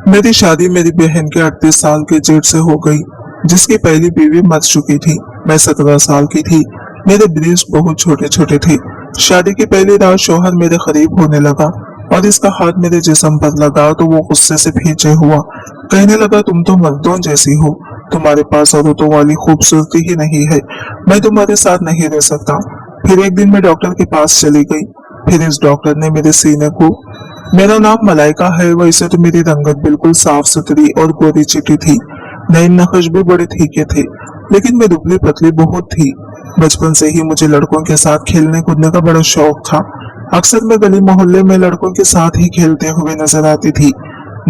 मेरी शादी मेरी बहन के 38 साल के जेठ से हो गई, जिसकी पहली बीवी मर चुकी थी। मैं 17 साल की थी। मेरे ब्रिज बहुत छोटे छोटे थे। शादी की पहली रात शौहर मेरे करीब होने लगा और इसका हाथ मेरे जिस्म पर लगा तो वो गुस्से से भींचे हुआ कहने लगा, तुम तो मर्दों जैसी हो, तुम्हारे पास औरतों वाली खूबसूरती ही नहीं है, मैं तुम्हारे साथ नहीं रह सकता। फिर एक दिन मैं डॉक्टर के पास चली गई। फिर इस डॉक्टर ने मेरे सीने को, मेरा नाम मलाइका है, वैसे तो मेरी रंगत बिल्कुल साफ सुथरी और गोरी चिट्टी थी। नए नक्श भी बड़े ठीके थे, लेकिन मैं दुबली पतली बहुत थी। बचपन से ही मुझे लड़कों के साथ खेलने कूदने का बड़ा शौक था। अक्सर मैं गली मोहल्ले में लड़कों के साथ ही खेलते हुए नजर आती थी।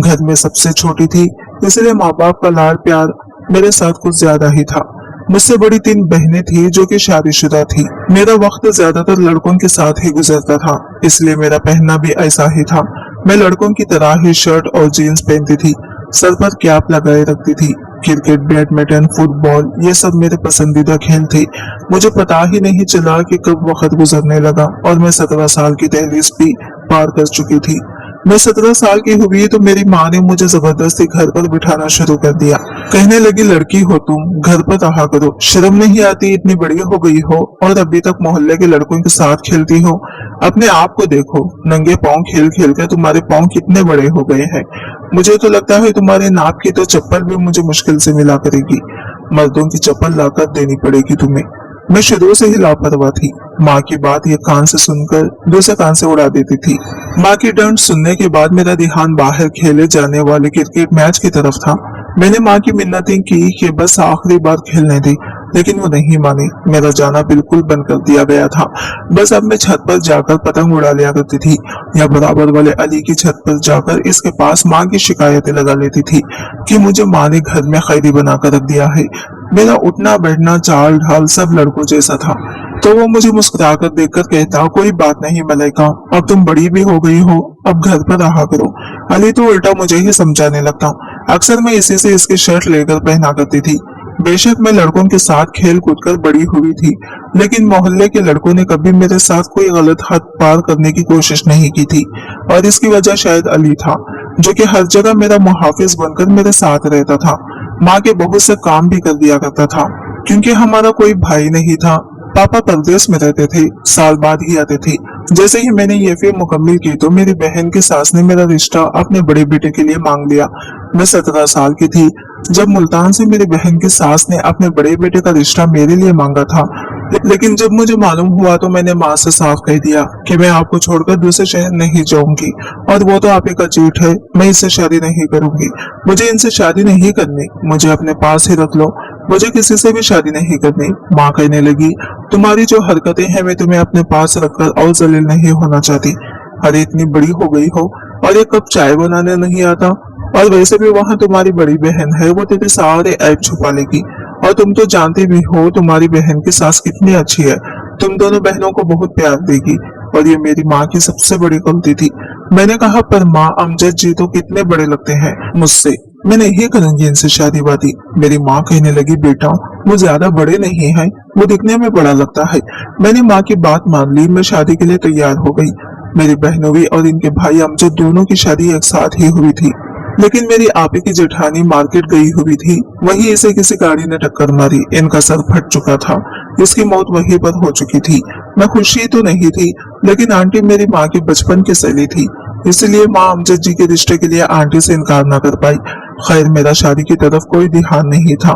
घर में सबसे छोटी थी, इसलिए माँ बाप का लाड प्यार मेरे साथ कुछ ज्यादा ही था। मुझसे बड़ी 3 बहनें थी जो कि शादीशुदा थी। मेरा वक्त ज्यादातर लड़कों के साथ ही गुजरता था, इसलिए मेरा पहनना भी ऐसा ही था। मैं लड़कों की तरह ही शर्ट और जीन्स पहनती थी, सर पर कैप लगाए रखती थी। क्रिकेट, बैडमिंटन, फुटबॉल ये सब मेरे पसंदीदा खेल थे। मुझे पता ही नहीं चला कि कब वक्त गुजरने लगा और मैं 17 साल की दहलीज भी पार कर चुकी थी। मैं 17 साल की हुई तो मेरी माँ ने मुझे जबरदस्ती घर पर बिठाना शुरू कर दिया। कहने लगी, लड़की हो तुम, घर पर रहा करो, शर्म नहीं आती, इतनी बड़ी हो गई हो और अभी तक मोहल्ले के लड़कों के साथ खेलती हो। अपने आप को देखो, नंगे पाँव खेल खेल कर तुम्हारे पाँव कितने बड़े हो गए हैं। मुझे तो लगता है तुम्हारे नाप की तो चप्पल भी मुझे मुश्किल से मिला करेगी। मर्दों की चप्पल लाकर देनी पड़ेगी तुम्हें। मैं शुरू से ही लापरवाह थी। माँ की बात ये कान से सुनकर दूसरे कान से उड़ा देती थी। माँ की डांट सुनने के बाद मेरा ध्यान बाहर खेले जाने वाले क्रिकेट मैच की तरफ था। मैंने माँ की मिन्नतें की कि बस आखिरी बार खेलने दी, लेकिन वो नहीं मानी। मेरा जाना बिल्कुल बंद कर दिया गया था। बस अब मैं छत पर जाकर पतंग उड़ा लिया करती थी या बराबर वाले अली की छत पर जाकर इसके पास माँ की शिकायतें लगा लेती थी कि मुझे माँ ने घर में कैदी बनाकर रख दिया है। मेरा उठना बैठना चाल ढाल सब लड़कों जैसा था। तो वो मुझे मुस्कुराकर देखकर कहता, कोई बात नहीं मलाइका, अब तुम बड़ी भी हो गई हो, अब घर पर रहा करो। अली तो उल्टा मुझे ही समझाने लगता। अक्सर मैं इसी से इसकी शर्ट लेकर पहना करती थी। बेशक मैं लड़कों के साथ खेल कूद कर बड़ी हुई थी, लेकिन मोहल्ले के लड़कों ने कभी मेरे साथ कोई गलत हद पार करने की कोशिश नहीं की थी और इसकी वजह शायद अली था, जो कि हर जगह मेरा मुहाफिज बनकर मेरे साथ रहता था। माँ के बहुत से काम भी कर दिया करता था, क्योंकि हमारा कोई भाई नहीं था। पापा परदेश में रहते थे, साल बाद ही आते थे। जैसे ही मैंने ये फिल्म मुकम्मल की तो मेरी बहन की सास ने मेरा रिश्ता अपने बड़े बेटे के लिए मांग लिया। मैं 17 साल की थी जब मुल्तान से मेरी बहन की सास ने अपने बड़े बेटे का रिश्ता मेरे लिए मांगा था। लेकिन जब मुझे मालूम हुआ तो मैंने माँ से साफ कह दिया कि मैं आपको छोड़कर दूसरे शहर नहीं जाऊंगी और वो तो आप ही का चीट है, मैं इससे शादी नहीं करूंगी। मुझे इनसे शादी नहीं करनी, मुझे अपने पास ही रख लो, मुझे किसी से भी शादी नहीं करनी। माँ कहने लगी, तुम्हारी जो हरकतें हैं मैं तुम्हें अपने पास रखकर और जलील नहीं होना चाहती। अरे इतनी बड़ी हो गई हो और एक कप चाय बनाने नहीं आता, और वैसे भी वहाँ तुम्हारी बड़ी बहन है, वो तेरे सारे ऐब छुपा लेगी। और तुम तो जानती भी हो तुम्हारी बहन की सास कितनी अच्छी है, तुम दोनों बहनों को बहुत प्यार देगी। और ये मेरी माँ की सबसे बड़ी गलती थी। मैंने कहा, पर माँ अमजद जी तो कितने बड़े लगते हैं मुझसे, मैं नहीं करूंगी इनसे शादी वादी। मेरी माँ कहने लगी, बेटा वो ज्यादा बड़े नहीं है, वो दिखने में बड़ा लगता है। मैंने माँ की बात मान ली, मैं शादी के लिए तैयार हो गई। मेरी बहनों भी और इनके भाई अमजद दोनों की शादी एक साथ ही हुई थी, लेकिन मेरी आपी की जेठानी मार्केट गई हुई थी, वहीं इसे किसी गाड़ी ने टक्कर मारी, इनका सर फट चुका था, इसकी मौत वहीं पर हो चुकी थी। मैं खुशी तो नहीं थी, लेकिन आंटी मेरी माँ की बचपन की सहेली थी, इसलिए माँ अमजद जी के रिश्ते के लिए आंटी से इनकार न कर पाई। खैर मेरा शादी की तरफ कोई ध्यान नहीं था।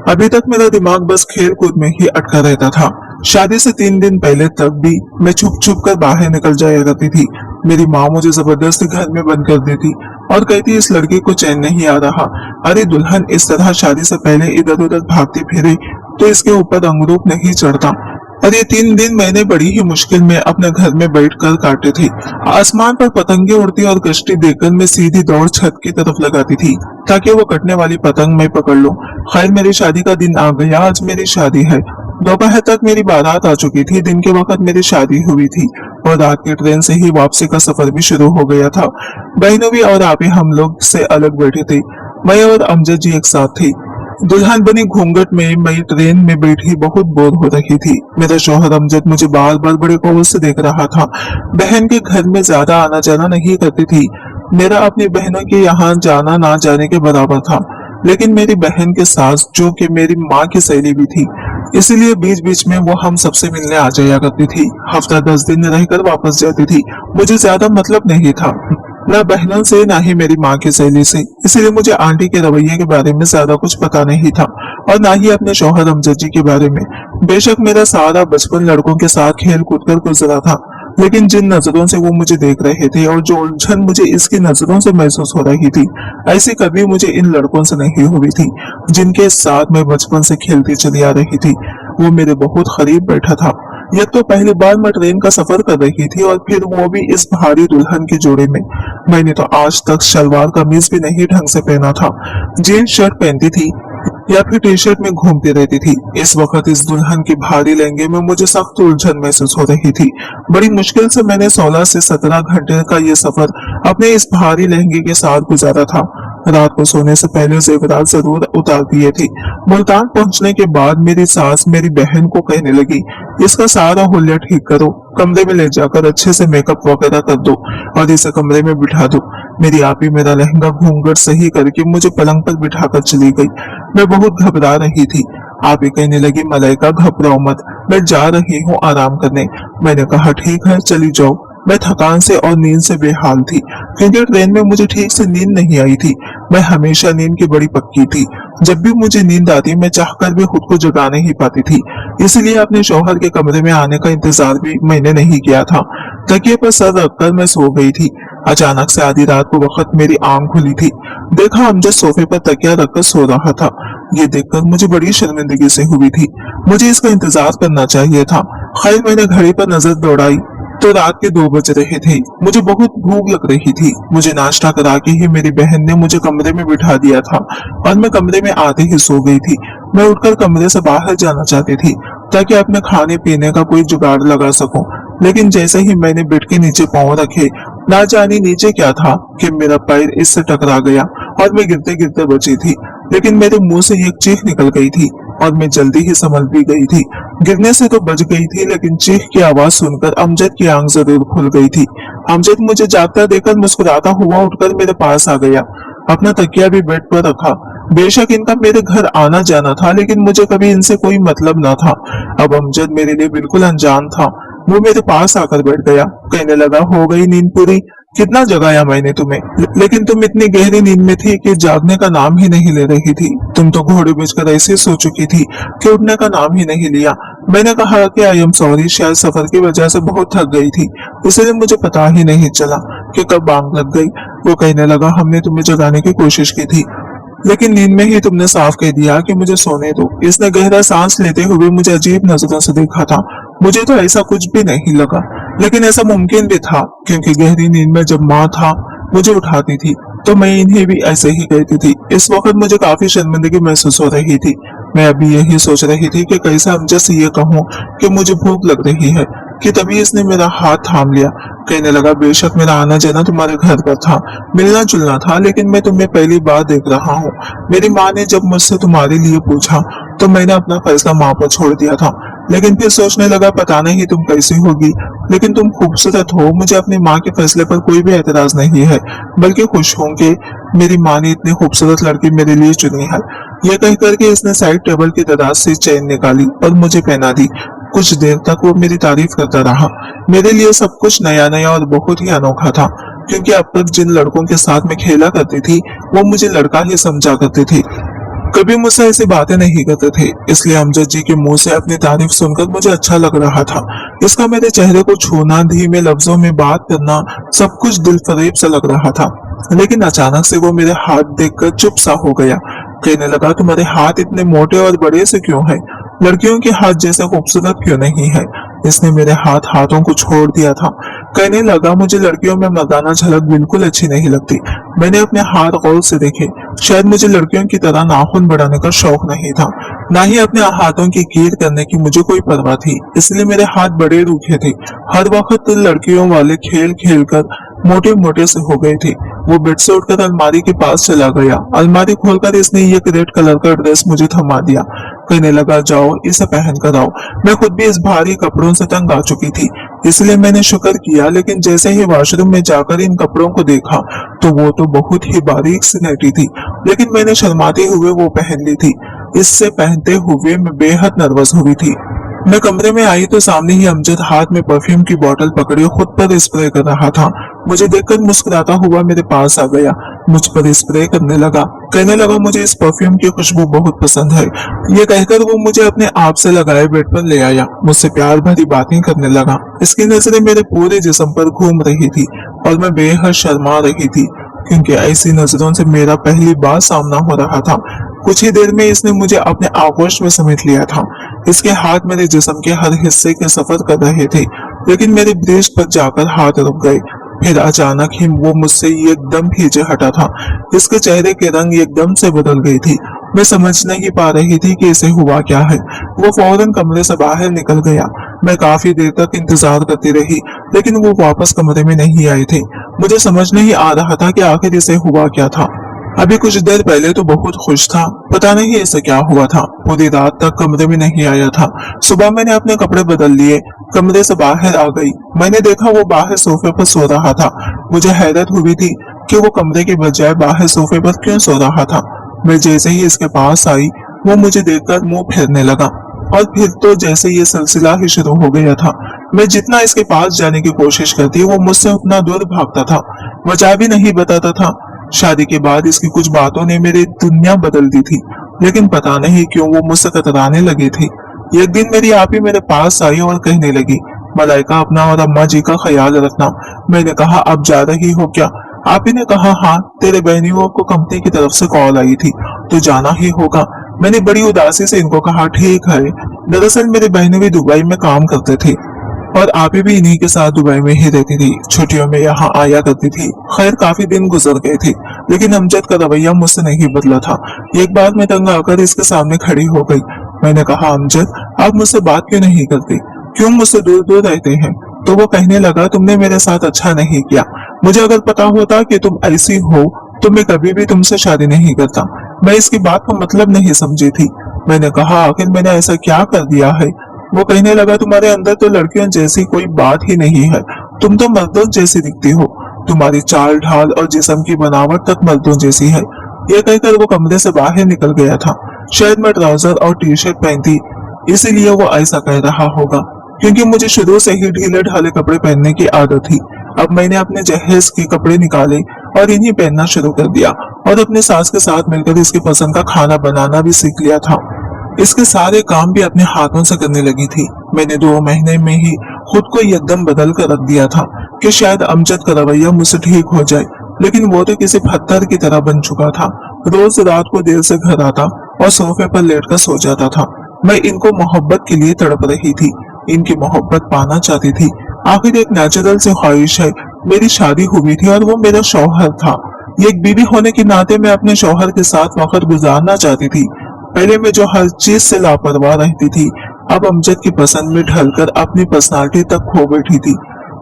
अभी तक मेरा दिमाग बस खेल कूद में ही अटका रहता था। शादी से 3 दिन पहले तक भी मैं छुप छुप कर बाहर निकल जाया करती थी। मेरी माँ मुझे जबरदस्ती घर में बंद कर देती और कहती, इस लड़के को चैन नहीं आ रहा। अरे दुल्हन इस तरह शादी से पहले इधर उधर भागती फिरे तो इसके ऊपर अंगरूप नहीं चढ़ता। और ये 3 दिन मैंने बड़ी ही मुश्किल में अपने घर में बैठकर काटे थे। आसमान पर पतंगे उड़ती और कश्ती देखकर मैं सीधी दौड़ छत की तरफ लगाती थी ताकि वो कटने वाली पतंग मैं पकड़ लूं। खैर मेरी शादी का दिन आ गया, आज मेरी शादी है। दोपहर तक मेरी बारात आ चुकी थी, दिन के वक्त मेरी शादी हुई थी और रात की ट्रेन से ही वापसी का सफर भी शुरू हो गया था। बहनों भी और आप ही हम लोग से अलग बैठे थे, मैं और अमजद जी एक साथ थे। दुल्हन बनी घूंघट में मैं ट्रेन में बैठी बहुत बोर हो रही थी। मेरा शौहर अमजद मुझे बार बार बड़े कौल से देख रहा था। बहन के घर में ज्यादा आना जाना नहीं करती थी, मेरा अपनी बहनों के यहाँ जाना ना जाने के बराबर था, लेकिन मेरी बहन के सास जो कि मेरी माँ की सहेली भी थी, इसीलिए बीच बीच में वो हम सबसे मिलने आ जाया करती थी। हफ्ता 10 दिन रहकर वापस जाती थी। मुझे ज्यादा मतलब नहीं था, ना बहनों से ना ही मेरी माँ की सहेली से, इसीलिए मुझे आंटी के रवैये के बारे में ज्यादा कुछ पता नहीं था और ना ही अपने शौहर अमजद जी के बारे में। बेशक मेरा सारा बचपन लड़कों के साथ खेल कूद कर गुजरा था, लेकिन जिन नजरों से वो मुझे देख रहे थे और जो उलझन मुझे इसकी नजरों से महसूस हो रही थी, ऐसी कभी मुझे इन लड़कों से नहीं हुई थी जिनके साथ मैं बचपन से खेलती चली आ रही थी। वो मेरे बहुत करीब बैठा था। यह तो पहली बार मैं ट्रेन का सफर कर रही थी और फिर वो भी इस भारी दुल्हन के जोड़े में। मैंने तो आज तक शलवार कमीज भी नहीं ढंग से पहना था, जीन्स शर्ट पहनती थी या फिर टी शर्ट में घूमती रहती थी। इस वक्त इस दुल्हन की भारी लहंगे में मुझे सख्त उलझन महसूस हो रही थी। बड़ी मुश्किल से मैंने 16 से 17 घंटे का ये सफर अपने इस भारी लहंगे के साथ गुजारा था। रात को सोने से पहले जेवरात जरूर उतार दिए थे। मुल्तान पहुंचने के बाद मेरी सास मेरी बहन को कहने लगी, इसका सारा हुलिया ठीक करो, कमरे में ले जाकर अच्छे से मेकअप वगैरह कर दो और इसे कमरे में बिठा दो। मेरी आपी मेरा लहंगा घूंघट सही करके मुझे पलंग पर बिठाकर चली गई। मैं बहुत घबरा रही थी। आप ही कहने लगी, मलाइका घबराओ मत, मैं जा रही हूँ आराम करने। मैंने कहा ठीक है चली जाओ। मैं थकान से और नींद से बेहाल थी, क्योंकि ट्रेन में मुझे ठीक से नींद नहीं आई थी। मैं हमेशा नींद की बड़ी पक्की थी। जब भी मुझे नींद आती मैं चाहकर भी खुद को जगा नहीं पाती थी, इसलिए अपने शौहर के कमरे में आने का इंतजार भी मैंने नहीं किया था। तकिए पर सर रखकर मैं सो गई थी। अचानक से आधी रात को वक्त मेरी आंख खुली थी। देखा अमजद सोफे पर तकिया रखकर सो रहा था। ये देखकर मुझे बड़ी शर्मिंदगी से हुई थी। मुझे इसका इंतजार करना चाहिए था। खैर मैंने घड़ी पर नजर दौड़ाई तो रात के 2 बज रहे थे। मुझे बहुत भूख लग रही थी। मुझे नाश्ता करा के ही मेरी बहन ने मुझे कमरे में बिठा दिया था और मैं कमरे में आते ही सो गई थी। मैं उठकर कमरे से बाहर जाना चाहती थी ताकि अपने खाने पीने का कोई जुगाड़ लगा सकूं, लेकिन जैसे ही मैंने बेड के नीचे पांव रखे, ना जाने नीचे क्या था कि मेरा पैर इससे टकरा गया और मैं गिरते गिरते बची थी। लेकिन मेरे मुंह से एक चीख निकल गई थी और मैं जल्दी ही संभल भी गई थी। गिरने से तो बच गई थी, लेकिन चीख की आवाज सुनकर अमजद की आंख जरूर खुल गई थी। अमजद मुझे जागता देखकर मुस्कुराता हुआ उठकर मेरे पास आ गया। अपना तकिया भी बेड पर रखा। बेशक इनका मेरे घर आना जाना था, लेकिन मुझे कभी इनसे कोई मतलब न था। अब अमजद मेरे लिए बिल्कुल अनजान था। वो मेरे पास आकर बैठ गया। कहने लगा, हो गई नींद पूरी? कितना जगाया मैंने तुम्हें, लेकिन तुम इतनी गहरी नींद में थी कि जागने का नाम ही नहीं ले रही थी। तुम तो घोड़े बेचकर ऐसे सो चुकी थी कि उठने का नाम ही नहीं लिया। मैंने कहा कि आई एम सॉरी, शायद सफर की वजह से बहुत थक गई थी, इसलिए मुझे पता ही नहीं चला कि कब आंख लग गई। वो कहने लगा, हमने तुम्हें जगाने की कोशिश की थी, लेकिन नींद में ही तुमने साफ कह दिया कि मुझे सोने दो। इसने गहरा सांस लेते हुए मुझे अजीब नजरों से देखा था। मुझे तो ऐसा कुछ भी नहीं लगा, लेकिन ऐसा मुमकिन भी था, क्योंकि गहरी नींद में जब माँ था मुझे उठाती थी तो मैं इन्हें भी ऐसे ही कहती थी। इस वक्त मुझे काफी शर्मिंदगी महसूस हो रही थी। मैं अभी यही सोच रही थी कि कैसे अमजद से ये कहूँ कि मुझे भूख लग रही है, कि तभी इसने मेरा हाथ थाम लिया। कहने लगा, बेशक मेरा आना जाना तुम्हारे घर पर था, मिलना जुलना था, लेकिन मैं तुम्हें पहली बार देख रहा हूँ। मेरी माँ ने जब मुझसे तुम्हारे लिए पूछा तो मैंने अपना फैसला माँ पर छोड़ दिया था, लेकिन फिर सोचने लगा पता नहीं तुम कैसी होगी, लेकिन तुम खूबसूरत हो। मुझे अपनी माँ के फैसले पर कोई भी एतराज नहीं है, बल्कि खुश हूँ कि मेरी माँ ने इतनी खूबसूरत लड़की मेरे लिए चुनी है। यह कह करके इसने साइड टेबल की दराज से चेन निकाली और मुझे पहना दी। कुछ देर तक वो मेरी तारीफ करता रहा। मेरे लिए सब कुछ नया नया और बहुत ही अनोखा था, क्योंकि अब तक जिन लड़कों के साथ मैं खेला करती थी वो मुझे लड़का ही समझा करते थे, कभी मुझसे ऐसी बातें नहीं करते थे। इसलिए अमजद जी के मुंह से अपनी तारीफ सुनकर मुझे अच्छा लग रहा था। इसका मेरे चेहरे को छूना, धीमे लफ्जों में बात करना, सब कुछ दिल फरेब सा लग रहा था। लेकिन अचानक से वो मेरे हाथ देखकर चुप सा हो गया। कहने लगा, तुम्हारे हाथ इतने मोटे और बड़े से क्यों है? लड़कियों के हाथ जैसा खूबसूरत क्यों नहीं है? इसने मेरे हाथों को छोड़ दिया था। कहने लगा, मुझे लड़कियों में मर्दाना झलक बिल्कुल अच्छी नहीं लगती। मैंने अपने हाथ गौर से देखे। शायद मुझे लड़कियों की तरह नाखून बढ़ाने का शौक नहीं था, ना ही अपने हाथों की कीर करने की मुझे कोई परवाह थी। इसलिए मेरे हाथ बड़े रूखे थे। हर वक्त लड़कियों वाले खेल खेल कर मोटे मोटे से हो गए थे। वो बेड से उठकर अलमारी के पास चला गया। अलमारी खोलकर इसने एक रेड कलर का ड्रेस मुझे थमा दिया। कहने लगा, जाओ इसे पहन कर आओ। मैं खुद भी इस भारी कपड़ों से तंग आ चुकी थी, इसलिए मैंने शुक्र किया। लेकिन जैसे ही वॉशरूम में जाकर इन कपड़ों को देखा तो वो तो बहुत ही बारीक सी नटी थी, लेकिन मैंने शर्माते हुए वो पहन ली थी। इससे पहनते हुए मैं बेहद नर्वस हुई थी। मैं कमरे में आई तो सामने ही अमजद हाथ में परफ्यूम की बोतल पकड़े खुद पर स्प्रे कर रहा था। मुझे देखकर मुस्कुराता हुआ मेरे पास आ गया, मुझ पर स्प्रे करने लगा। कहने लगा, मुझे इस परफ्यूम की खुशबू बहुत पसंद है। ये कहकर वो मुझे अपने आप से लगाए बेड पर ले आया, मुझसे प्यार भरी बातें करने लगा। इसकी नजरें मेरे पूरे जिस्म पर घूम रही थी और मैं बेहद शर्मा रही थी, क्योंकि ऐसी नजरों से मेरा पहली बार सामना हो रहा था। कुछ ही देर में इसने मुझे अपने आगोश में समेट लिया था। इसके हाथ मेरे जिस्म के हर हिस्से के सफर कर रहे थे, लेकिन मेरे ब्रेस्ट पर जाकर हाथ रुक गए। फिर अचानक ही वो मुझसे एकदम पीछे हटा था। इसके चेहरे के रंग एकदम से बदल गई थी। मैं समझ नहीं पा रही थी कि इसे हुआ क्या है। वो फौरन कमरे से बाहर निकल गया। मैं काफी देर तक इंतजार करती रही, लेकिन वो वापस कमरे में नहीं आए थे। मुझे समझ नहीं आ रहा था कि आखिर इसे हुआ क्या था। अभी कुछ देर पहले तो बहुत खुश था, पता नहीं इसे क्या हुआ था। पूरी रात तक कमरे में नहीं आया था। सुबह मैंने अपने कपड़े बदल लिए, कमरे से बाहर आ गई। मैंने देखा वो बाहर सोफे पर सो रहा था। मुझे हैरत हुई थी कि वो कमरे के बजाय बाहर सोफे पर क्यों सो रहा था। मैं जैसे ही इसके पास आई, वो मुझे देखकर मुंह फेरने लगा और फिर तो जैसे ये सिलसिला ही शुरू हो गया था। मैं जितना इसके पास जाने की कोशिश करती, वो मुझसे उतना दूर भागता था, वजह भी नहीं बताता था। शादी के बाद इसकी कुछ बातों ने मेरी दुनिया बदल दी थी, लेकिन पता नहीं क्यों वो मुझसे कतराने लगी थी। एक दिन मेरी आपी मेरे पास आई और कहने लगी, मलाइका अपना और अम्मा जी का ख्याल रखना। मैंने कहा, अब जा रही हो क्या? आपी ने कहा, हाँ, तेरे बहनियों को कंपनी की तरफ से कॉल आई थी तो जाना ही होगा। मैंने बड़ी उदासी से इनको कहा, ठीक है। दरअसल मेरी बहनें भी दुबई में काम करते थे और आपी भी इन्हीं के साथ दुबई में ही रहती थी। छुट्टियों में यहाँ आया करती थी। खैर काफी दिन गुजर गए थे, लेकिन अमजद का रवैया मुझसे नहीं बदला था। एक बार मैं तंग आकर इसके सामने खड़ी हो गई। मैंने कहा, अमजद, आप मुझसे बात क्यों नहीं करते? क्यों मुझसे दूर दूर रहते हैं? तो वो कहने लगा, तुमने मेरे साथ अच्छा नहीं किया। मुझे अगर पता होता कि तुम ऐसी हो तो मैं कभी भी तुमसे शादी नहीं करता। मैं इसकी बात का मतलब नहीं समझी थी। मैंने कहा, आखिर मैंने ऐसा क्या कर दिया है? वो कहने लगा, तुम्हारे अंदर तो लड़कियों जैसी कोई बात ही नहीं है। तुम तो मर्दों जैसी दिखती हो। तुम्हारी चाल ढाल और जिस्म की बनावट तक मर्दों जैसी है। ये कहकर वो कमरे से बाहर निकल गया था। शायद मैं ट्राउजर और टी शर्ट पहनती, इसीलिए वो ऐसा कह रहा होगा, क्योंकि मुझे शुरू से ही ढीले ढाले कपड़े पहनने की आदत थी। अब मैंने अपने जहेज के कपड़े निकाले और इन्हीं पहनना शुरू कर दिया और अपने सास के साथ मिलकर इसकी पसंद का खाना बनाना भी सीख लिया था। इसके सारे काम भी अपने हाथों से करने लगी थी। मैंने 2 महीने में ही खुद को एकदम बदल कर रख दिया था कि शायद अमजद का रवैया मुझसे ठीक हो जाए, लेकिन वो तो किसी पत्थर की तरह बन चुका था। रोज रात को देर से घर आता और सोफे पर लेटकर सो जाता था। मैं इनको मोहब्बत के लिए तड़प रही थी, इनकी मोहब्बत पाना चाहती थी। आखिर एक नेचुरल से ख्वाहिश है। मेरी शादी हुई थी और वो मेरा शौहर था। एक बीवी होने के नाते मैं अपने शौहर के साथ वक्त गुजारना चाहती थी। पहले मैं जो हर चीज से लापरवाह रहती थी, अब अमजद की पसंद में ढलकर अपनी पर्सनालिटी तक खो बैठी थी।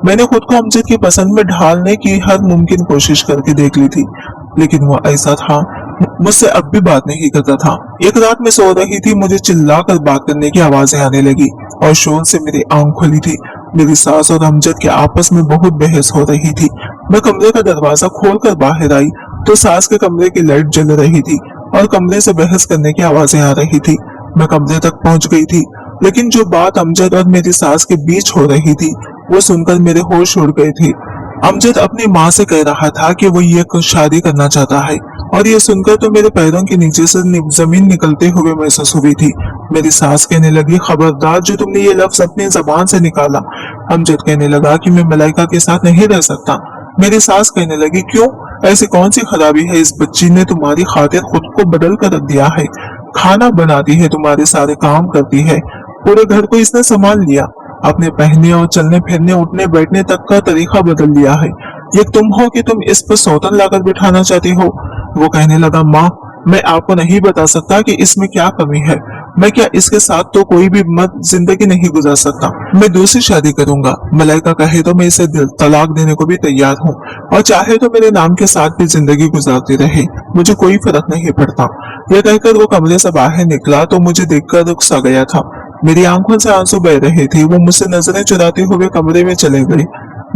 मैंने खुद को अमजद की पसंद में ढालने की हर मुमकिन कोशिश करके देख ली थी, लेकिन वो ऐसा था, मुझसे अब भी बात नहीं करता था। एक रात में सो रही थी, मुझे चिल्लाकर बात करने की आवाजें आने लगी और शोर से मेरी आंख खुली थी। मेरी सास और अमजद के आपस में बहुत बहस हो रही थी। मैं कमरे का दरवाजा खोलकर बाहर आई तो सास के कमरे की लाइट जल रही थी और कमरे से बहस करने की आवाजें आ रही थी। मैं कमरे तक पहुंच गई थी, लेकिन जो बात अमजद और मेरी सास के बीच हो रही थी वो सुनकर मेरे होश उड़ गए थे। अमजद अपनी माँ से कह रहा था कि वो ये शादी करना चाहता है और ये सुनकर तो मेरे पैरों के नीचे से जमीन निकलते हुए महसूस हुई थी। मेरी सास कहने लगी, खबरदार जो तुमने ये लफ्ज अपनी जबान से निकाला। अमजद कहने लगा कि मैं मलाइका के साथ नहीं रह सकता। मेरी सास कहने लगी, क्यों? ऐसी कौन सी खराबी है? इस बच्ची ने तुम्हारी खातिर खुद को बदल कर रख दिया है। खाना बनाती है, तुम्हारे सारे काम करती है, पूरे घर को इसने संभाल लिया। अपने पहनने और चलने फिरने उठने बैठने तक का तरीका बदल लिया है। ये तुम हो कि तुम इस पर सौतन लाकर बिठाना चाहती हो? वो कहने लगा, माँ, मैं आपको नहीं बता सकता कि इसमें क्या कमी है। मैं क्या इसके साथ तो कोई भी मत जिंदगी नहीं गुजार सकता, मैं दूसरी शादी करूंगा। मलाइका कहे तो मैं इसे तलाक देने को भी तैयार हूँ और चाहे तो मेरे नाम के साथ भी जिंदगी गुजारती रहे, मुझे कोई फर्क नहीं पड़ता। यह कहकर वो कमरे से बाहर निकला तो मुझे देखकर रुक सा गया था। मेरी आंखों से आंसू बह रहे थे। वो मुझसे नजरें चुराते हुए कमरे में चले गए।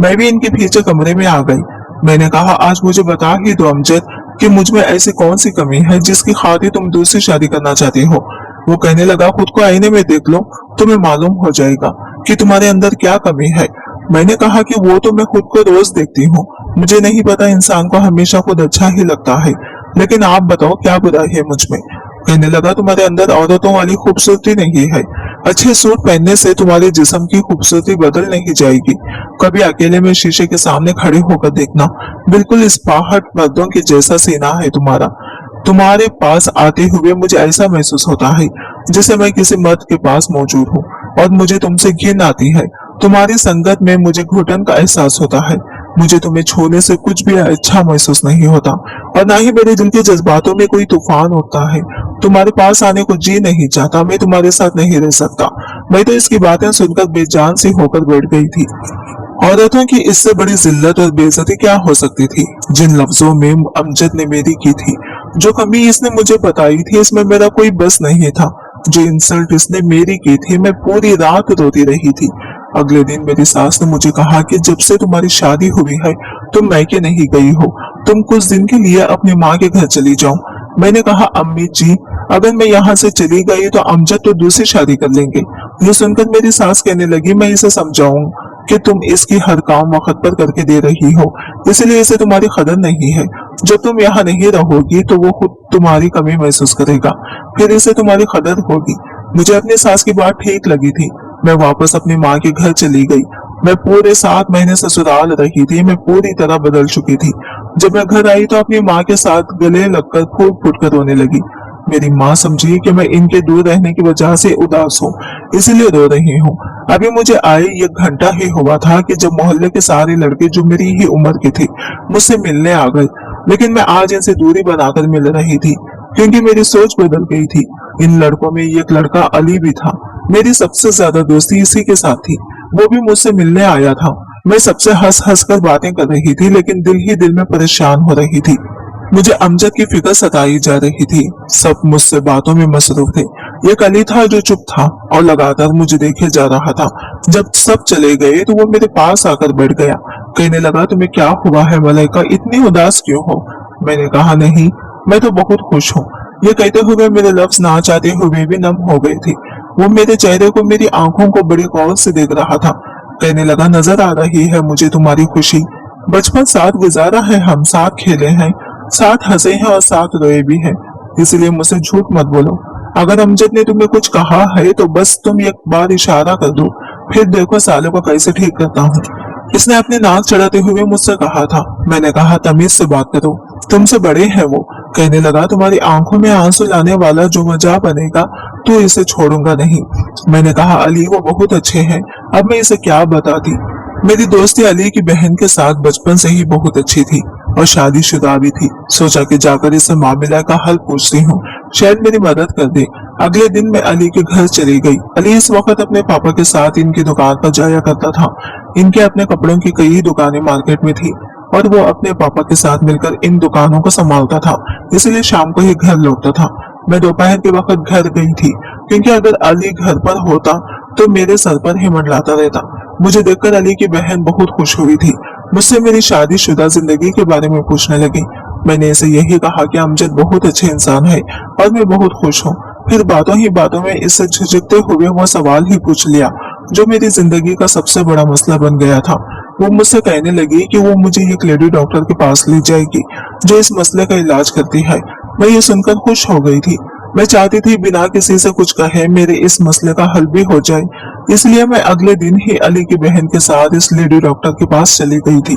मैं भी इनके पीछे कमरे में आ गई। मैंने कहा, आज मुझे बता ही दो अमजद कि मुझ में ऐसी कौन सी कमी है जिसकी खातिर तुम दूसरी शादी करना चाहती हो। वो कहने लगा, खुद को आईने में देख लो, तुम्हें मालूम हो जाएगा कि तुम्हारे अंदर क्या कमी है। मैंने कहा कि वो तो मैं खुद को रोज देखती हूँ, मुझे नहीं पता, इंसान को हमेशा खुद अच्छा ही लगता है, लेकिन आप बताओ क्या बुराई है मुझ में। कहने लगा, तुम्हारे अंदर औरतों वाली खूबसूरती नहीं है। अच्छे सूट पहनने से तुम्हारे जिस्म की खूबसूरती बदल नहीं जाएगी। कभी अकेले में शीशे के सामने खड़े होकर देखना, बिल्कुल इस्पाहट मर्दों के जैसा सीना है तुम्हारा। तुम्हारे पास आते हुए मुझे ऐसा महसूस होता है जैसे मैं किसी मर्द के पास मौजूद हूँ और मुझे तुमसे घिन आती है। तुम्हारी संगत में मुझे घुटन का एहसास होता है। मुझे तुम्हें छूने से कुछ भी अच्छा महसूस नहीं होता और ना ही मेरे दिल के जज्बातों में कोई तूफान उठता है। तुम्हारे पास आने को जी नहीं चाहता, मैं तुम्हारे साथ नहीं रह सकता। मैं तो इसकी बातें सुनकर बेजान सी होकर बैठ गई थी। औरतों की इससे बड़ी जिल्लत और बेइज्जती क्या हो सकती थी जिन लफ्जों में अमजद ने मेरी की थी। जो कमी इसने मुझे बताई थी इसमें मेरा कोई बस नहीं था। जो इंसल्ट इसने मेरी की थी, मैं पूरी रात रोती रही थी। अगले दिन मेरी सास ने मुझे कहा कि जब से तुम्हारी शादी हुई है तुम मैके नहीं गई हो, तुम कुछ दिन के लिए अपनी माँ के घर चली जाओ। मैंने कहा, अम्मी जी, अगर मैं यहाँ से चली गई तो अमजद तो दूसरी शादी कर लेंगे। ये सुनकर मेरी सास कहने लगी, मैं इसे समझाऊं कि तुम इसकी हर काम वक्त पर करके दे रही हो, इसलिए इसे तुम्हारी कदर नहीं है। जब तुम यहाँ नहीं रहोगी तो वो खुद तुम्हारी कमी महसूस करेगा, फिर इसे तुम्हारी कदर होगी। मुझे अपनी सास की बात ठीक लगी थी। मैं वापस अपनी माँ के घर चली गई। मैं पूरे 7 महीने ससुराल रही थी। मैं पूरी तरह बदल चुकी थी। जब मैं घर आई तो अपनी माँ के साथ गले लगकर फूट फूट कर रोने लगी। मेरी माँ समझी कि मैं इनके दूर रहने की वजह से उदास हूँ, इसलिए रो रही हूँ। अभी मुझे आए 1 घंटा ही हुआ था कि जब मोहल्ले के सारे लड़के जो मेरी ही उम्र के थे मुझसे मिलने आ गए, लेकिन मैं आज इनसे दूरी बनाकर मिल रही थी क्योंकि मेरी सोच बदल गई थी। इन लड़कों में एक लड़का अली भी था। मेरी सबसे ज्यादा दोस्ती इसी के साथ थी। वो भी मुझसे मिलने आया था। मैं सबसे हंस हंस कर बातें कर रही थी, लेकिन दिल ही दिल में परेशान हो रही थी। मुझे अमजद की फिक्र सताई जा रही थी। सब मुझसे बातों में मसरूफ थे। एक अली था जो चुप था और लगातार मुझे देखे जा रहा था। जब सब चले गए तो वो मेरे पास आकर बैठ गया। कहने लगा, तुम्हें क्या हुआ है मलाइका, इतनी उदास क्यों हो। मैंने कहा, नहीं, मैं तो बहुत खुश हूँ। ये कहते हुए मेरे लफ्ज ना चाहते हुए भी नम हो गए थे। वो मेरे चेहरे को, मेरी आंखों को बड़ी गौर से देख रहा था। कहने लगा, नजर आ रही है मुझे तुम्हारी खुशी। बचपन साथ गुजारा है, हम साथ खेले हैं, साथ हंसे हैं और साथ रोए भी हैं, इसलिए मुझसे झूठ मत बोलो। अगर अमजद ने तुम्हें कुछ कहा है तो बस तुम एक बार इशारा कर दो, फिर देखो सालों को कैसे ठीक करता हूँ। इसने अपने नाक चढ़ाते हुए मुझसे कहा था। मैंने कहा, तमीज से बात करो, तुमसे बड़े हैं वो। कहने लगा, तुम्हारी आंखों में आंसू लाने वाला जो मजा बनेगा तो इसे छोड़ूंगा नहीं। मैंने कहा, अली वो बहुत अच्छे हैं, अब मैं इसे क्या बताती। मेरी दोस्ती अली की बहन के साथ बचपन से ही बहुत अच्छी थी और शादीशुदा भी थी। सोचा कि जाकर इससे मामला का हल पूछती हूँ, शायद मेरी मदद कर दे। अगले दिन मैं अली के घर चली गई। अली इस वक्त अपने पापा के साथ इनकी दुकान पर जाया करता था। इनके अपने कपड़ों की कई दुकानें मार्केट में थी और वो अपने पापा के साथ मिलकर इन दुकानों को संभालता था, इसलिए शाम को ही घर लौटता था। मैं दोपहर के वक्त घर गई थी क्योंकि अगर अली घर पर होता तो मेरे सर पर ही मंडलाता रहता। मुझे देखकर अली की बहन बहुत खुश हुई थी। मुझसे मेरी शादीशुदा जिंदगी के बारे में पूछने लगी। मैंने इसे यही कहा कि अमजद बहुत अच्छे इंसान है और मैं बहुत खुश हूँ। फिर बातों ही बातों में इससे झिझकते हुए वो सवाल ही पूछ लिया जो मेरी जिंदगी का सबसे बड़ा मसला बन गया था। वो मुझसे कहने लगी कि वो मुझे एक लेडी डॉक्टर के पास ले जाएगी जो इस मसले का इलाज करती है। मैं ये सुनकर खुश हो गई थी। मैं चाहती थी बिना किसी से कुछ कहे मेरे इस मसले का हल भी हो जाए, इसलिए मैं अगले दिन ही अली की बहन के साथ इस लेडी डॉक्टर के पास चली गई थी।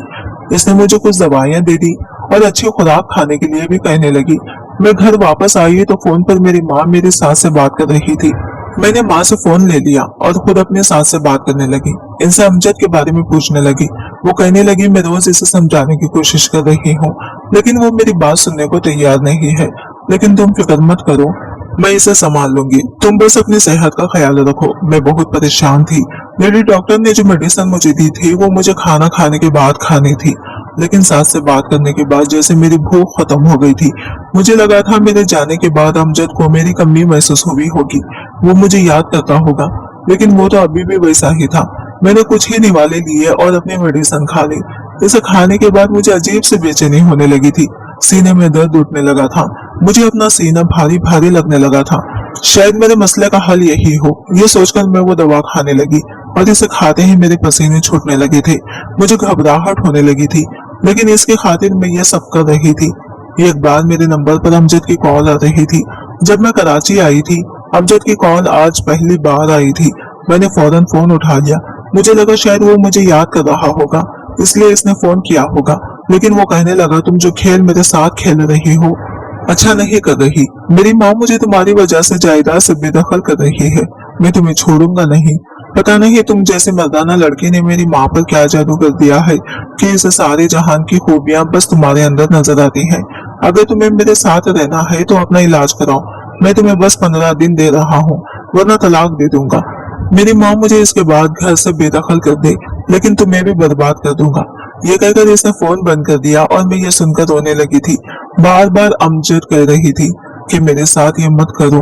इसने मुझे कुछ दवाइयां दे दी और अच्छी खुराक खाने के लिए भी कहने लगी। मैं घर वापस आई तो फोन पर मेरी माँ मेरी सास से बात कर रही थी। मैंने माँ से फोन ले लिया और खुद अपने सास से बात करने लगी। इनसे अमजद के बारे में पूछने लगी। वो कहने लगी, मैं रोज इसे समझाने की कोशिश कर रही हूँ लेकिन वो मेरी बात सुनने को तैयार नहीं है, लेकिन तुम फिक्र मत करो, मैं इसे संभाल लूंगी, तुम बस अपनी सेहत का ख्याल रखो। मैं बहुत परेशान थी। लेडी डॉक्टर ने जो मेडिसिन मुझे दी थी वो मुझे खाना खाने के बाद खानी थी, लेकिन सास से बात करने के बाद जैसे मेरी भूख खत्म हो गई थी। मुझे लगा था मेरे जाने के बाद अमजद को मेरी कमी महसूस हुई होगी, वो मुझे याद करता होगा, लेकिन वो तो अभी भी वैसा ही था। मैंने कुछ ही निवाले लिए और अपनी मेडिसिन खा ली। इसे खाने के बाद मुझे अजीब से बेचैनी होने लगी थी। सीने में दर्द उठने लगा था। मुझे अपना सीना भारी भारी लगने लगा था। शायद मेरे मसले का हल यही हो, ये सोचकर मैं वो दवा खाने लगी और इसे खाते ही मेरे पसीने छूटने लगे थे। मुझे घबराहट होने लगी थी, लेकिन इसकी खातिर मैं ये सब कर रही थी। एक बार मेरे नंबर पर अमजद की कॉल आ रही थी। जब मैं कराची आई थी, अमजद की कॉल आज पहली बार आई थी। मैंने फौरन फोन उठा लिया। मुझे लगा शायद वो मुझे याद कर रहा होगा, इसलिए इसने फोन किया होगा। लेकिन वो कहने लगा, तुम जो खेल मेरे साथ खेल रही हो अच्छा नहीं कर रही। मेरी माँ मुझे तुम्हारी वजह से जायदाद से बेदखल कर रही है। मैं तुम्हें छोड़ूंगा नहीं। पता नहीं तुम जैसे मर्दाना लड़की ने मेरी माँ पर क्या जादू कर दिया है कि इसे सारे जहान की खूबियां बस तुम्हारे अंदर नजर आती हैं। अगर तुम्हें मेरे साथ रहना है तो अपना इलाज कराओ। मैं तुम्हें बस 15 दिन दे रहा हूँ, वरना तलाक दे दूंगा। मेरी माँ मुझे इसके बाद घर से बेदखल कर दे, लेकिन तुम्हें भी बर्बाद कर दूंगा। ये कहकर इसने फोन बंद कर दिया और मैं ये सुनकर रोने लगी थी। बार बार अमजद कह रही थी कि मेरे साथ ये मत करो।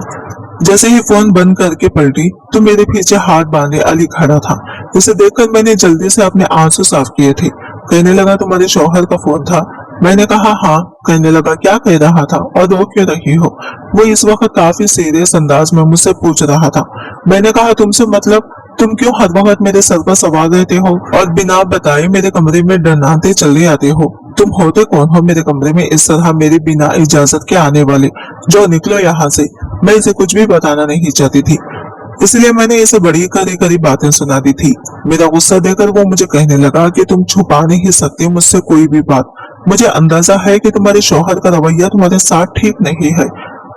जैसे ही फोन बंद करके पलटी तो मेरे पीछे हाथ बांधे अली खड़ा था। इसे देखकर मैंने जल्दी से अपने आंसू साफ किए थे। कहने लगा, तुम्हारे शौहर का फोन था? मैंने कहा हाँ। कहने लगा, क्या कह रहा था और रो क्यों रही हो? वो इस वक्त काफी सीरियस अंदाज में मुझसे पूछ रहा था। मैंने कहा, तुमसे मतलब तुम क्यों हर वक्त मेरे सर पर सवार रहते हो और बिना बताए मेरे कमरे में डरनाते चले आते हो? तुम होते कौन हो मेरे कमरे में इस तरह मेरे बिना इजाजत के आने वाले? जो निकलो यहाँ से। मैं इसे कुछ भी बताना नहीं चाहती थी, इसलिए मैंने इसे बड़ी कड़ी कड़ी बातें सुना दी थी। मेरा गुस्सा देकर वो मुझे कहने लगा कि तुम छुपा नहीं सकते मुझसे कोई भी बात। मुझे अंदाजा है कि तुम्हारे शौहर का रवैया तुम्हारे साथ ठीक नहीं है।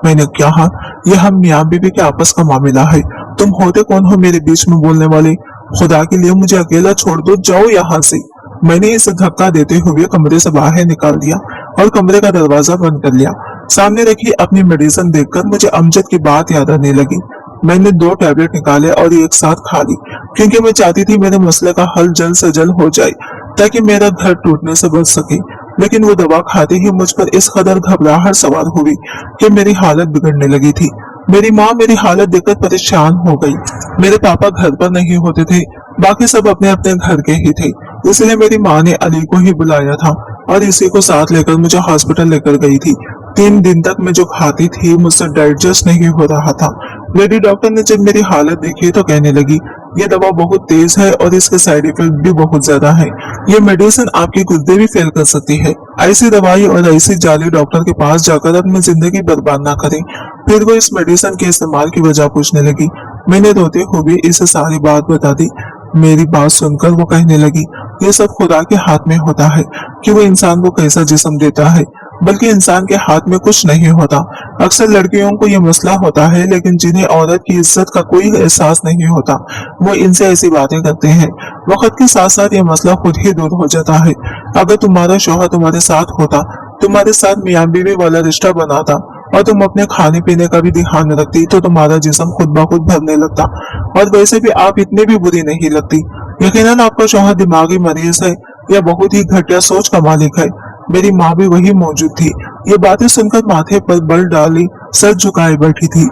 मैंने कहा, यह हम मियाँ बीवी के आपस का मामला है। तुम होते कौन हो मेरे बीच में बोलने वाले? खुदा के लिए मुझे अकेला छोड़ दो, जाओ यहाँ से। मैंने इसे धक्का देते हुए कमरे से बाहर निकाल दिया और कमरे का दरवाजा बंद कर लिया। सामने रखी अपनी मेडिसिन देखकर मुझे अमजद की बात याद आने लगी। मैंने 2 टैबलेट निकाले और एक साथ खा ली, क्योंकि मैं चाहती थी मेरे मसले का हल जल्द से जल्द हो जाए ताकि मेरा घर टूटने से बच सके। लेकिन वो दवा खाते ही मुझ पर इस कदर घबराहट सवार हुई कि मेरी हालत बिगड़ने लगी थी। मेरी माँ मेरी हालत देखकर परेशान हो गई। मेरे पापा घर पर नहीं होते थे, बाकी सब अपने अपने घर के ही थे, इसलिए मेरी माँ ने अली को ही बुलाया था और इसी को साथ लेकर मुझे हॉस्पिटल लेकर गई थी। 3 दिन तक मैं जो खाती थी मुझसे डाइजेस्ट नहीं हो रहा था। लेडी डॉक्टर ने जब मेरी हालत देखी तो कहने लगी, ये दवा बहुत तेज है और इसके साइड इफेक्ट भी बहुत ज्यादा है। ये मेडिसिन आपकी गुर्दे भी फेल कर सकती है। ऐसी दवाई और ऐसी जाली डॉक्टर के पास जाकर अपनी जिंदगी बर्बाद ना करें। फिर वो इस मेडिसिन के इस्तेमाल की वजह पूछने लगी। मैंने रोते हुए इसे सारी बात बता दी। मेरी बात सुनकर वो कहने लगी, ये सब खुदा के हाथ में होता है कि वो इंसान को कैसा जिस्म देता है, बल्कि इंसान के हाथ में कुछ नहीं होता। अक्सर लड़कियों को ये मसला होता है, लेकिन जिन्हें औरत की इज्जत का कोई एहसास नहीं होता वो इनसे ऐसी बातें करते हैं। वक्त के साथ साथ ये मसला खुद ही दूर हो जाता है। अगर तुम्हारा शौहर तुम्हारे साथ होता, तुम्हारे साथ मियाँ बीवी वाला रिश्ता बनाता और तुम अपने खाने पीने का भी ध्यान रखती, तो तुम्हारा जिस्म खुद ब खुद भरने लगता। और वैसे भी आप इतने भी बुरी नहीं लगती। यकीनन आपका शौहर दिमागी मरीज है या बहुत ही घटिया सोच का मालिक है। मेरी माँ भी वही मौजूद थी। ये बातें सुनकर माथे पर बल डाली सर झुकाए बैठी थी।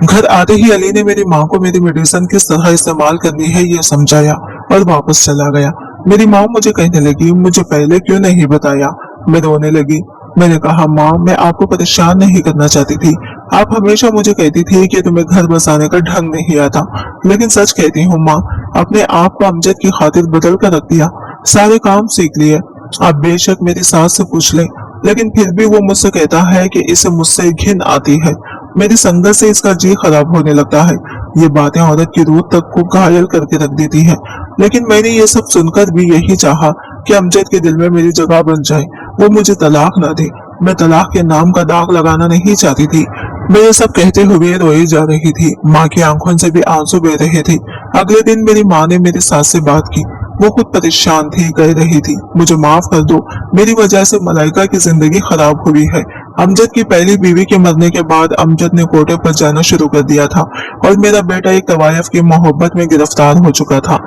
घर आते ही अली ने मेरी माँ को मेरी मेडिसिन किस तरह इस्तेमाल करनी है ये समझाया और वापस चला गया। मेरी माँ मुझे कहने लगी, मुझे पहले क्यों नहीं बताया? मैं रोने लगी। मैंने कहा, माँ मैं आपको परेशान नहीं करना चाहती थी। आप हमेशा मुझे कहती थी कि तुम्हें घर बसाने का ढंग नहीं आता, लेकिन सच कहती हूँ माँ, अपने आप को अमजद की खातिर बदल कर रख दिया। सारे काम सीख लिए। आप बेशक मेरी सास से पूछ लें, लेकिन फिर भी वो मुझसे कहता है कि इसे मुझसे घिन आती है। मेरी संगत से इसका जी खराब होने लगता है। ये बातें औरत की रूह तक को घायल करके रख देती है। लेकिन मैंने ये सब सुनकर भी यही चाहा कि अमजद के दिल में मेरी जगह बन जाए, वो मुझे तलाक ना दे। मैं तलाक के नाम का दाग लगाना नहीं चाहती थी। मैं ये सब कहते हुए रोई जा रही थी। माँ की आंखों से भी आंसू बह रहे थे। अगले दिन मेरी माँ ने मेरी सास से बात की। वो खुद परेशान थी, कह रही थी, मुझे माफ कर दो, मेरी वजह से मलाइका की जिंदगी खराब हुई है। अमजद की पहली बीवी के मरने के बाद अमजद ने कोटे पर जाना शुरू कर दिया था और मेरा बेटा एक तवायफ की मोहब्बत में गिरफ्तार हो चुका था।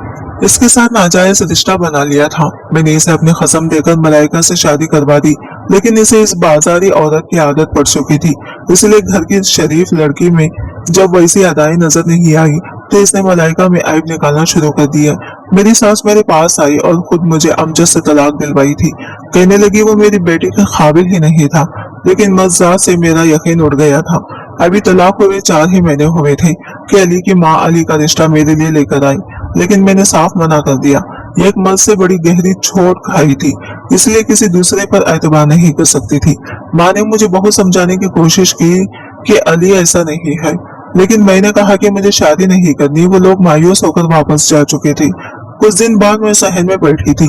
इसके साथ नाजायज रिश्ता बना लिया था। मैंने इसे अपनी कसम देकर मलाइका से शादी करवा दी, लेकिन इसे इस बाजारी औरत की आदत पड़ चुकी थी, इसलिए घर की शरीफ लड़की में जब वैसी अदाएं नजर नहीं आई तो इसने मलाइका में ऐब निकालना शुरू कर दिया। मेरी सास मेरे पास आई और खुद मुझे अमजद से तलाक दिलवाई थी। कहने लगी वो मेरी बेटी के काबिल ही नहीं था, लेकिन मज़ाक से मेरा यकीन उड़ गया था। अभी तलाक हुए 4 ही महीने हुए थे कि अली की माँ अली का रिश्ता मेरे लिए लेकर आई, लेकिन मैंने साफ मना कर दिया। ये एक मर्द से बड़ी गहरी चोट खाई थी, इसलिए किसी दूसरे पर एतबार नहीं कर सकती थी। माँ ने मुझे बहुत समझाने की कोशिश की कि अली ऐसा नहीं है, लेकिन मैंने कहा कि मुझे शादी नहीं करनी। वो लोग मायूस होकर वापस जा चुके थे। कुछ दिन बाद मैं सहन में बैठी थी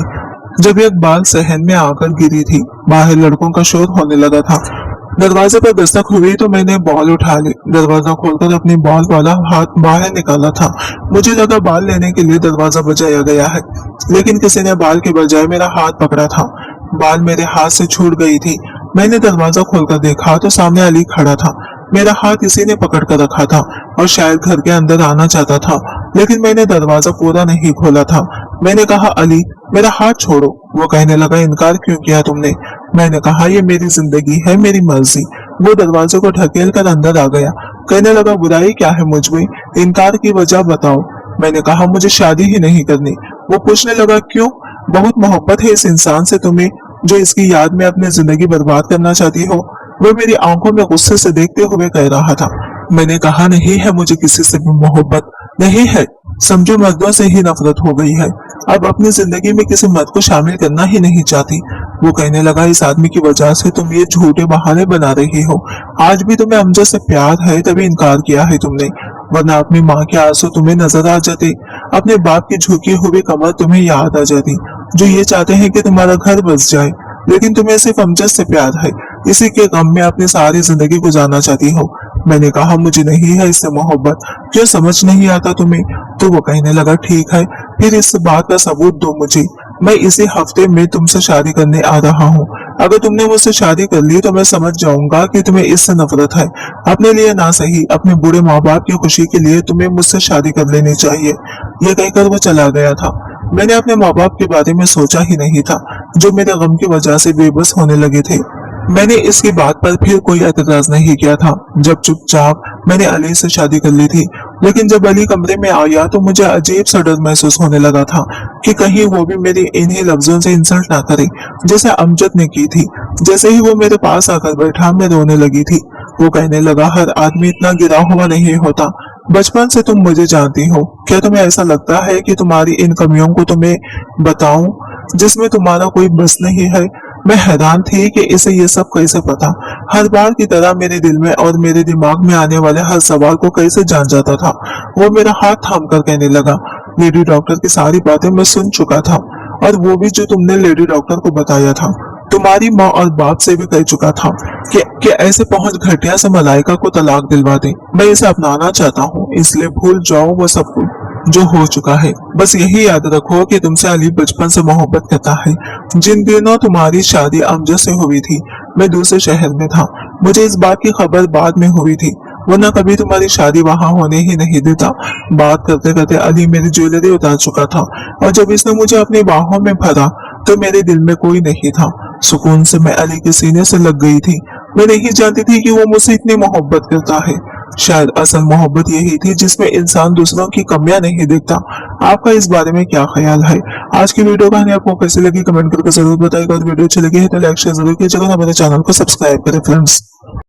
जब एक बाल सहन में आकर गिरी थी। बाहर लड़कों का शोर होने लगा था। दरवाजे पर दस्तक हुई तो मैंने बॉल उठा ली। दरवाजा खोलकर अपनी बॉल वाला हाथ बाहर निकाला था। मुझे लगा बाल लेने के लिए दरवाजा बजाया गया है, लेकिन किसी ने बाल के बजाय मेरा हाथ पकड़ा था। बाल मेरे हाथ से छूट गई थी। मैंने दरवाजा खोलकर देखा तो सामने अली खड़ा था। मेरा हाथ किसी ने पकड़ कर रखा था और शायद घर के अंदर आना चाहता था, लेकिन मैंने दरवाजा पूरा नहीं खोला था। मैंने कहा, अली मेरा हाथ छोड़ो। वो कहने लगा, इनकार क्यों किया तुमने? मैंने कहा, ये मेरी जिंदगी है, मेरी मर्जी। वो दरवाजे को ढकेल कर अंदर आ गया। कहने लगा, बुराई क्या है मुझ में? इनकार की वजह बताओ। मैंने कहा, मुझे शादी ही नहीं करनी। वो पूछने लगा, क्यों? बहुत मोहब्बत है इस इंसान से तुम्हें, जो इसकी याद में अपनी जिंदगी बर्बाद करना चाहती हो। वो मेरी आंखों में गुस्से से देखते हुए कह रहा था। मैंने कहा, नहीं है मुझे किसी से भी मोहब्बत, नहीं है। समझो मर्दों से ही नफरत हो गई है। अब अपनी जिंदगी में किसी मर्द को शामिल करना ही नहीं चाहती। वो कहने लगा, इस आदमी की वजह से तुम ये झूठे बहाने बना रही हो। आज भी तुम्हें अमजद से प्यार है तभी इनकार किया है तुमने, वरना अपनी माँ के आंसू तुम्हें नजर आ जाते, अपने बाप की झुकी हुई कमर तुम्हें याद आ जाती, जो ये चाहते हैं कि तुम्हारा घर बस जाए, लेकिन तुम्हें सिर्फ अमजद से प्यार है। इसी के गम में अपनी सारी जिंदगी गुजारना चाहती हो। मैंने कहा, मुझे नहीं है इससे मोहब्बत, क्यों समझ नहीं आता तुम्हें? तो वो कहने लगा, ठीक है, फिर इस बात का सबूत दो मुझे। मैं इसी हफ्ते में तुमसे शादी करने आ रहा हूँ। अगर तुमने मुझसे शादी कर ली तो मैं समझ जाऊंगा कि तुम्हें इससे नफरत है। अपने लिए ना सही, अपने बूढ़े माँ बाप की खुशी के लिए तुम्हें मुझसे शादी कर लेनी चाहिए। ये कहकर वो चला गया था। मैंने अपने माँ बाप के बारे में सोचा ही नहीं था, जो मेरे गम की वजह से बेबस होने लगे थे। मैंने इसकी बात पर फिर कोई एतराज नहीं किया था। जब चुपचाप मैंने अली से शादी कर ली थी, लेकिन जब अली कमरे में आया तो मुझे अजीब सा डर महसूस होने लगा था कि कहीं वो भी मेरी इन्हीं लफ्जों से इंसल्ट ना करे, जैसे अमजद ने की थी। जैसे ही वो मेरे पास आकर बैठा, मैं रोने लगी थी। वो कहने लगा, हर आदमी इतना गिरा हुआ नहीं होता। बचपन से तुम मुझे जानती हो। क्या तुम्हें ऐसा लगता है कि तुम्हारी इन कमियों को तुम्हें बताऊं, जिसमें तुम्हारा कोई बस नहीं है? मैं हैरान थी कि इसे ये सब कैसे पता। हर बार की तरह मेरे दिल में और मेरे दिमाग में आने वाले हर सवाल को कैसे जान जाता था। वो मेरा हाथ थाम कर कहने लगा, लेडी डॉक्टर की सारी बातें मैं सुन चुका था, और वो भी जो तुमने लेडी डॉक्टर को बताया था। तुम्हारी माँ और बाप से भी कह चुका था कि ऐसे पहुंच घटिया से मलाइका को तलाक दिलवा दे। मैं इसे अपनाना चाहता हूँ, इसलिए भूल जाओ वो सब कुछ जो हो चुका है। बस यही याद रखो कि तुमसे अली बचपन से मोहब्बत करता है। जिन दिनों तुम्हारी शादी अमजद से हुई थी, मैं दूसरे शहर में था। मुझे इस बात की खबर बाद में हुई थी, वरना कभी तुम्हारी शादी वहां होने ही नहीं देता। बात करते करते अली मेरी ज्वेलरी उतार चुका था, और जब इसने मुझे अपनी बाहों में भरा तो मेरे दिल में कोई नहीं था। सुकून से मैं अली के सीने से लग गई थी। मैं नहीं जानती थी कि वो मुझसे इतनी मोहब्बत करता है। शायद असल मोहब्बत यही थी जिसमें इंसान दूसरों की कमियां नहीं देखता। आपका इस बारे में क्या ख्याल है? आज की वीडियो कहानी आपको कैसी लगी कमेंट करके जरूर बताइएगा, और वीडियो अच्छी लगी है तो लाइक शेयर जरूर कीजिएगा, हमारे चैनल को सब्सक्राइब करें फ्रेंड्स।